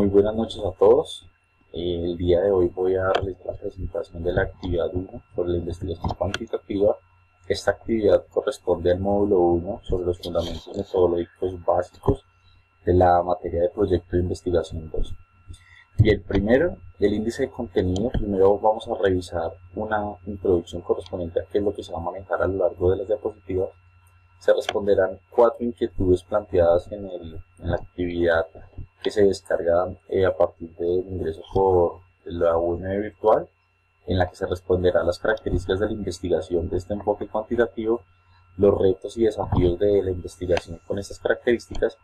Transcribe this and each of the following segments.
Muy buenas noches a todos. El día de hoy voy a realizar la presentación de la actividad 1 sobre la investigación cuantitativa. Esta actividad corresponde al módulo 1 sobre los fundamentos metodológicos básicos de la materia de proyecto de investigación 2. Bien, primero, el índice de contenido. Primero vamos a revisar una introducción correspondiente a qué es lo que se va a manejar a lo largo de las diapositivas. Se responderán 4 inquietudes planteadas en la actividad que se descarga a partir del ingreso por la UMB virtual, en la que se responderá las características de la investigación de este enfoque cuantitativo, los retos y desafíos de la investigación con estas características.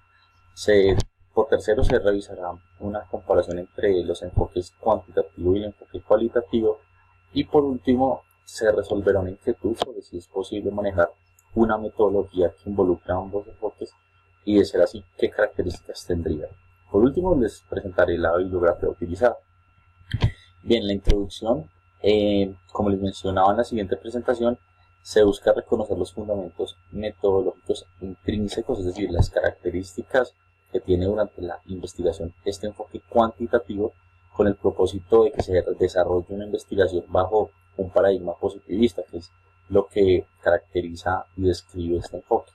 Por tercero, se revisará una comparación entre los enfoques cuantitativo y el enfoque cualitativo, y por último se resolverá una inquietud sobre si es posible manejar una metodología que involucra ambos enfoques y, de ser así, qué características tendría. Por último, les presentaré la bibliografía utilizada. Bien, la introducción, como les mencionaba en la siguiente presentación, se busca reconocer los fundamentos metodológicos intrínsecos, es decir, las características que tiene durante la investigación este enfoque cuantitativo, con el propósito de que se desarrolle una investigación bajo un paradigma positivista, que es lo que caracteriza y describe este enfoque.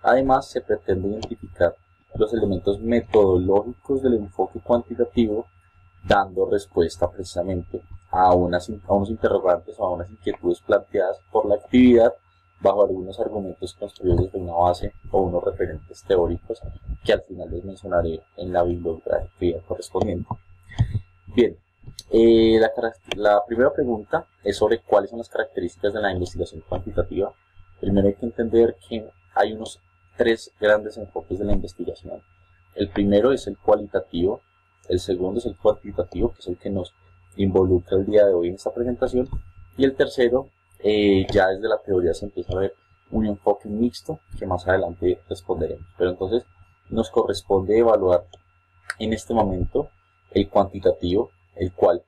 Además, se pretende identificar los elementos metodológicos del enfoque cuantitativo, dando respuesta precisamente a unos interrogantes o a unas inquietudes planteadas por la actividad bajo algunos argumentos construidos desde una base o unos referentes teóricos que al final les mencionaré en la bibliografía correspondiente. Bien, la primera pregunta es sobre cuáles son las características de la investigación cuantitativa. Primero hay que entender que hay unos 3 grandes enfoques de la investigación. El primero es el cualitativo, el segundo es el cuantitativo, que es el que nos involucra el día de hoy en esta presentación, y el tercero, ya desde la teoría se empieza a ver un enfoque mixto que más adelante responderemos. Pero entonces nos corresponde evaluar en este momento el cuantitativo, el cual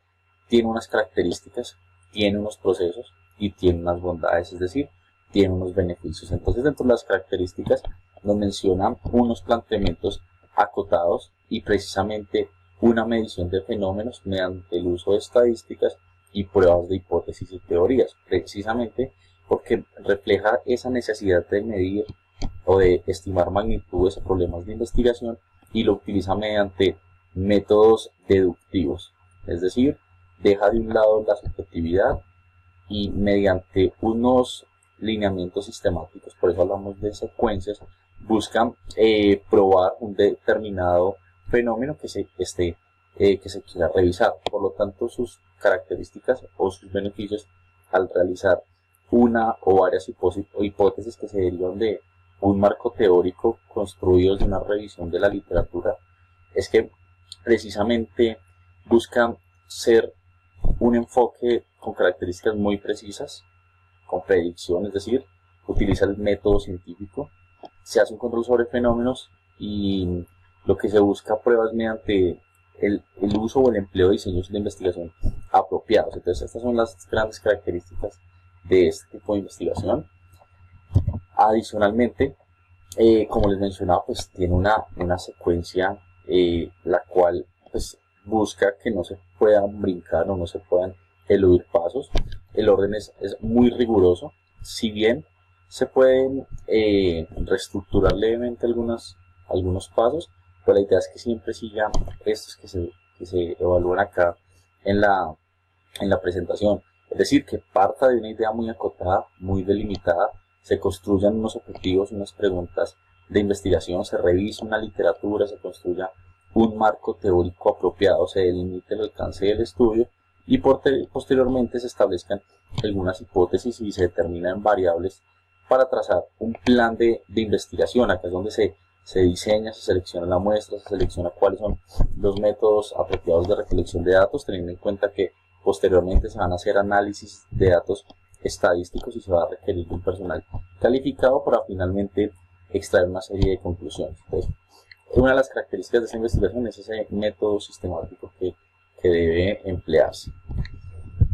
tiene unas características, tiene unos procesos y tiene unas bondades, es decir, tiene unos beneficios. Entonces, dentro de las características nos mencionan unos planteamientos acotados y precisamente una medición de fenómenos mediante el uso de estadísticas y pruebas de hipótesis y teorías, precisamente porque refleja esa necesidad de medir o de estimar magnitudes o problemas de investigación, y lo utiliza mediante métodos deductivos, es decir, deja de un lado la subjetividad y mediante unos lineamientos sistemáticos, por eso hablamos de secuencias, buscan probar un determinado fenómeno que se quiera revisar. Por lo tanto, sus características o sus beneficios al realizar una o varias hipótesis que se derivan de un marco teórico construido de una revisión de la literatura, es que precisamente buscan ser un enfoque con características muy precisas, con predicción, es decir, utiliza el método científico, se hace un control sobre fenómenos y lo que se busca pruebas mediante el uso o el empleo de diseños de investigación apropiados. Entonces, estas son las grandes características de este tipo de investigación. Adicionalmente, como les mencionaba, pues tiene una secuencia la cual pues busca que no se puedan brincar o no se puedan eludir pasos. El orden es muy riguroso, si bien se pueden reestructurar levemente algunos pasos, pero la idea es que siempre sigan estos que se evalúan acá en la presentación. Es decir, que parta de una idea muy acotada, muy delimitada, se construyan unos objetivos, unas preguntas de investigación, se revisa una literatura, se construya un marco teórico apropiado, se delimite el alcance del estudio y posteriormente se establezcan algunas hipótesis y se determinan variables para trazar un plan de investigación. Acá es donde se diseña, se selecciona la muestra, se selecciona cuáles son los métodos apropiados de recolección de datos, teniendo en cuenta que posteriormente se van a hacer análisis de datos estadísticos y se va a requerir un personal calificado para finalmente extraer una serie de conclusiones. Entonces, una de las características de esta investigación es ese método sistemático que debe emplearse.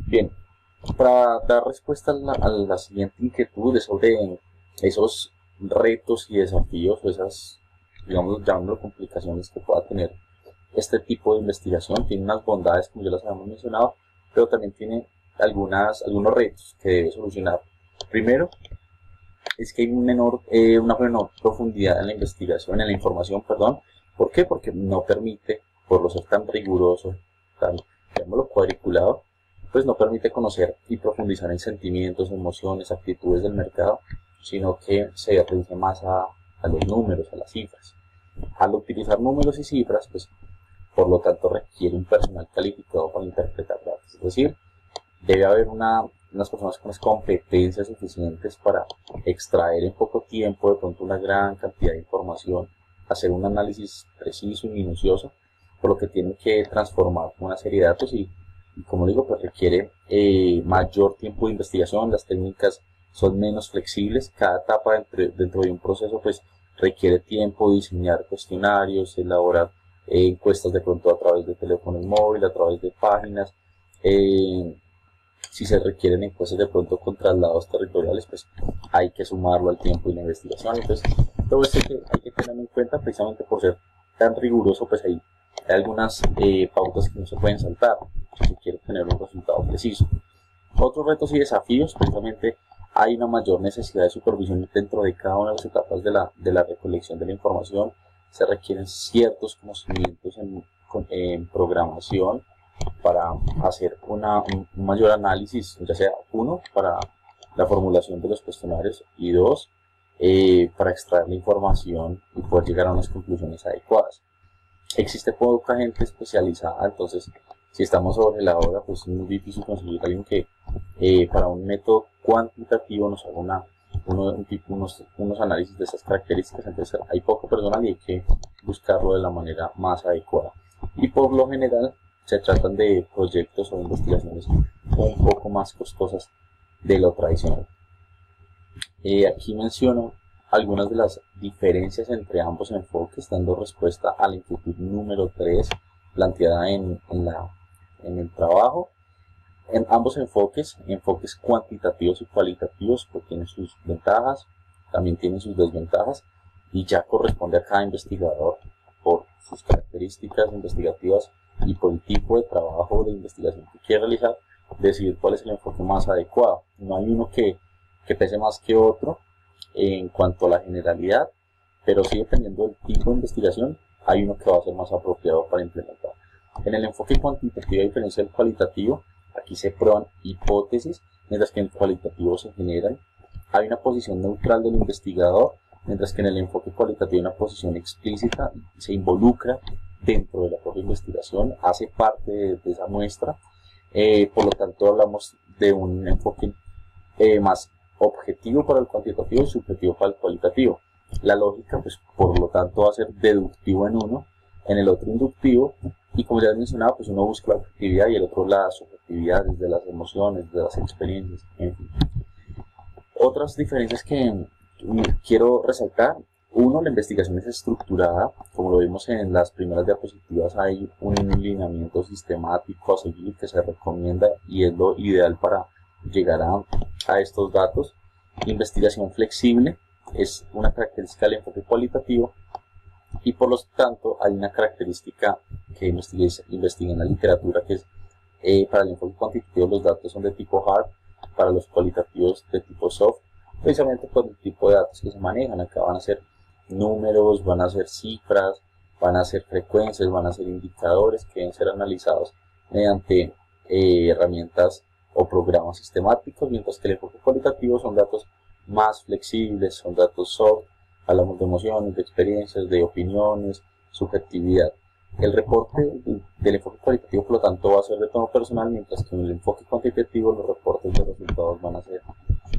Bien, para dar respuesta a la siguiente inquietud sobre esos retos y desafíos o esas, digamos, llamémoslo complicaciones que pueda tener este tipo de investigación. Tiene unas bondades, como ya las habíamos mencionado, pero también tiene algunos retos que debe solucionar. Primero, es que hay una menor profundidad en la investigación, en la información, perdón. ¿Por qué? Porque no permite, por lo ser tan riguroso, tan, llamémoslo, cuadriculado, pues no permite conocer y profundizar en sentimientos, emociones, actitudes del mercado, sino que se reduce más a los números, a las cifras. Al utilizar números y cifras, pues por lo tanto requiere un personal calificado para interpretar datos. Es decir, debe haber unas personas con las competencias suficientes para extraer en poco tiempo de pronto una gran cantidad de información, hacer un análisis preciso y minucioso, por lo que tienen que transformar una serie de datos y como digo, pues requiere mayor tiempo de investigación. Las técnicas son menos flexibles. Cada etapa dentro de un proceso pues requiere tiempo, diseñar cuestionarios, elaborar encuestas de pronto a través de teléfonos móviles, a través de páginas. Si se requieren encuestas de pronto con traslados territoriales, pues hay que sumarlo al tiempo y la investigación. Entonces, todo esto hay que tenerlo en cuenta precisamente por ser tan riguroso, pues hay algunas pautas que no se pueden saltar si se quiere tener un resultado preciso. Otros retos y desafíos, precisamente hay una mayor necesidad de supervisión dentro de cada una de las etapas de la recolección de la información. Se requieren ciertos conocimientos en programación para hacer un mayor análisis, ya sea uno, para la formulación de los cuestionarios y dos, para extraer la información y poder llegar a unas conclusiones adecuadas. Existe poca gente especializada, entonces si estamos sobre la hora, pues es muy difícil conseguir a alguien que para un método cuantitativo nos haga unos análisis de esas características. Entonces hay poco personal y hay que buscarlo de la manera más adecuada. Y por lo general se tratan de proyectos o investigaciones un poco más costosas de lo tradicional. Aquí menciono algunas de las diferencias entre ambos enfoques, dando respuesta a la inquietud número 3 planteada en el trabajo. En ambos enfoques cuantitativos y cualitativos, pues tienen sus ventajas, también tienen sus desventajas, y ya corresponde a cada investigador, por sus características investigativas y por el tipo de trabajo de investigación que quiere realizar, decidir cuál es el enfoque más adecuado. No hay uno que pese más que otro en cuanto a la generalidad, pero sí, dependiendo del tipo de investigación, hay uno que va a ser más apropiado para implementar. En el enfoque cuantitativo, a diferencia del cualitativo, aquí se prueban hipótesis, mientras que en el cualitativo se generan. Hay una posición neutral del investigador, mientras que en el enfoque cualitativo hay una posición explícita, se involucra dentro de la propia investigación, hace parte de esa muestra. Por lo tanto, hablamos de un enfoque más objetivo para el cuantitativo y subjetivo para el cualitativo. La lógica, pues, por lo tanto, va a ser deductivo en uno, en el otro inductivo, y como ya mencionaba, pues uno busca la objetividad y el otro la subjetividad, desde las emociones, desde las experiencias, en fin. Otras diferencias que quiero resaltar: uno, la investigación es estructurada, como lo vimos en las primeras diapositivas. Hay un lineamiento sistemático a seguir que se recomienda y es lo ideal para llegar a estos datos. Investigación flexible es una característica del enfoque cualitativo, y por lo tanto hay una característica que investiga en la literatura, que es para el enfoque cuantitativo los datos son de tipo hard, para los cualitativos de tipo soft, precisamente por el tipo de datos que se manejan. Acá van a ser números, van a ser cifras, van a ser frecuencias, van a ser indicadores que deben ser analizados mediante herramientas o programas sistemáticos, mientras que el enfoque cualitativo son datos más flexibles, son datos soft. Hablamos de emociones, de experiencias, de opiniones, subjetividad. El reporte del enfoque cualitativo, por lo tanto, va a ser de tono personal, mientras que en el enfoque cuantitativo los reportes de resultados van a ser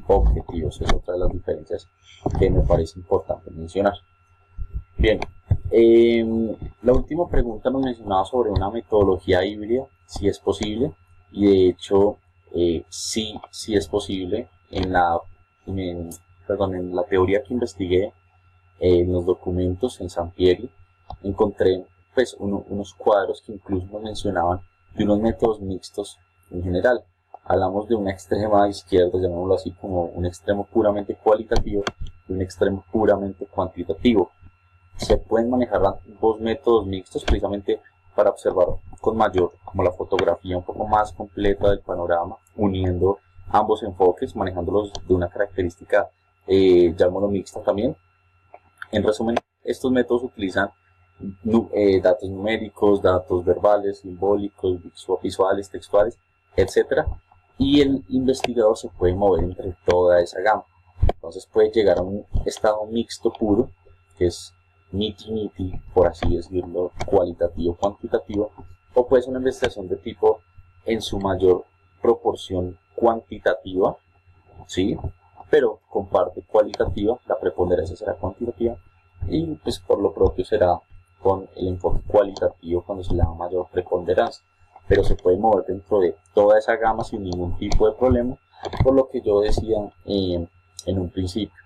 objetivos. Es otra de las diferencias que me parece importante mencionar. Bien, la última pregunta nos mencionaba sobre una metodología híbrida, si es posible, y de hecho sí es posible. En la teoría que investigué, en los documentos en Sampieri, encontré pues unos cuadros que incluso nos mencionaban de unos métodos mixtos en general. Hablamos de una extrema izquierda, llamémoslo así, como un extremo puramente cualitativo y un extremo puramente cuantitativo. Se pueden manejar ambos métodos mixtos precisamente para observar con mayor, como la fotografía un poco más completa del panorama, uniendo ambos enfoques, manejándolos de una característica, llamémoslo mixta también. En resumen, estos métodos utilizan datos numéricos, datos verbales, simbólicos, visuales, textuales, etc. Y el investigador se puede mover entre toda esa gama. Entonces puede llegar a un estado mixto puro, que es nitty-nitty, por así decirlo, cualitativo, cuantitativo, o puede ser una investigación de tipo en su mayor proporción cuantitativa, ¿sí? Pero con parte cualitativa, la preponderancia será cuantitativa, y pues por lo propio será con el enfoque cualitativo cuando se le da mayor preponderancia, pero se puede mover dentro de toda esa gama sin ningún tipo de problema, por lo que yo decía en un principio,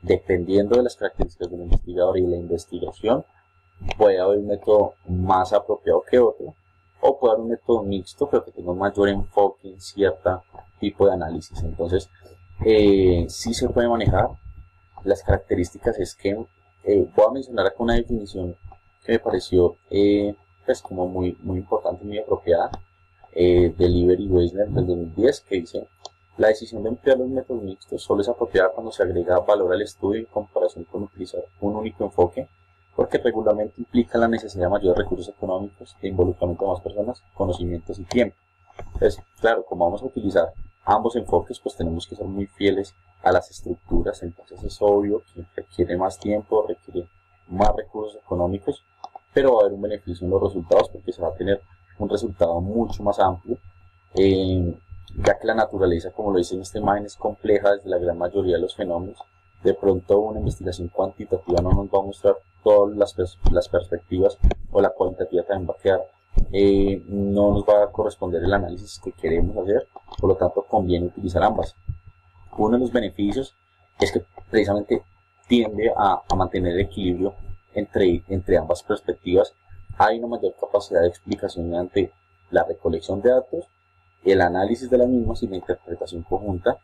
dependiendo de las características del investigador y la investigación, puede haber un método más apropiado que otro, o puede haber un método mixto, pero que tenga un mayor enfoque en cierto tipo de análisis. Entonces, sí se puede manejar. Las características es que voy a mencionar acá una definición que me pareció pues como muy importante y muy apropiada, de Lieber y Weisner del 2010, que dice: la decisión de emplear los métodos mixtos solo es apropiada cuando se agrega valor al estudio en comparación con utilizar un único enfoque, porque regularmente implica la necesidad de mayores recursos económicos e involucramiento de más personas, conocimientos y tiempo. Entonces, claro, como vamos a utilizar ambos enfoques, pues tenemos que ser muy fieles a las estructuras. Entonces es obvio que requiere más tiempo, requiere más recursos económicos, pero va a haber un beneficio en los resultados, porque se va a tener un resultado mucho más amplio, ya que la naturaleza, como lo dice en esta imagen, es compleja desde la gran mayoría de los fenómenos. De pronto una investigación cuantitativa no nos va a mostrar todas las perspectivas, o la cualitativa también va a quedar, no nos va a corresponder el análisis que queremos hacer, por lo tanto conviene utilizar ambas. Uno de los beneficios es que precisamente tiende a mantener el equilibrio entre ambas perspectivas. Hay una mayor capacidad de explicación mediante la recolección de datos, el análisis de las mismas y la interpretación conjunta.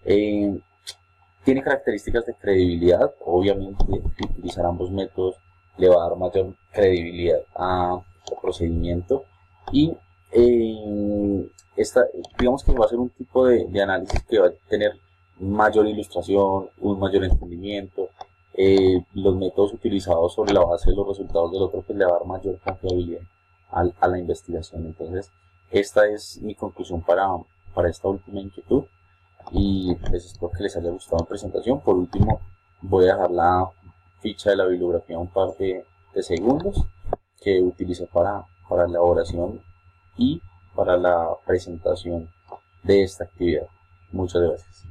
Tiene características de credibilidad. Obviamente utilizar ambos métodos le va a dar mayor credibilidad al procedimiento, y digamos que va a ser un tipo de análisis que va a tener mayor ilustración, un mayor entendimiento. Los métodos utilizados sobre la base de los resultados del otro, pues le va a dar mayor confiabilidad a la investigación. Entonces esta es mi conclusión para esta última inquietud, y pues espero que les haya gustado la presentación. Por último, voy a dejar la ficha de la bibliografía un par de segundos que utilicé para la elaboración y para la presentación de esta actividad. Muchas gracias.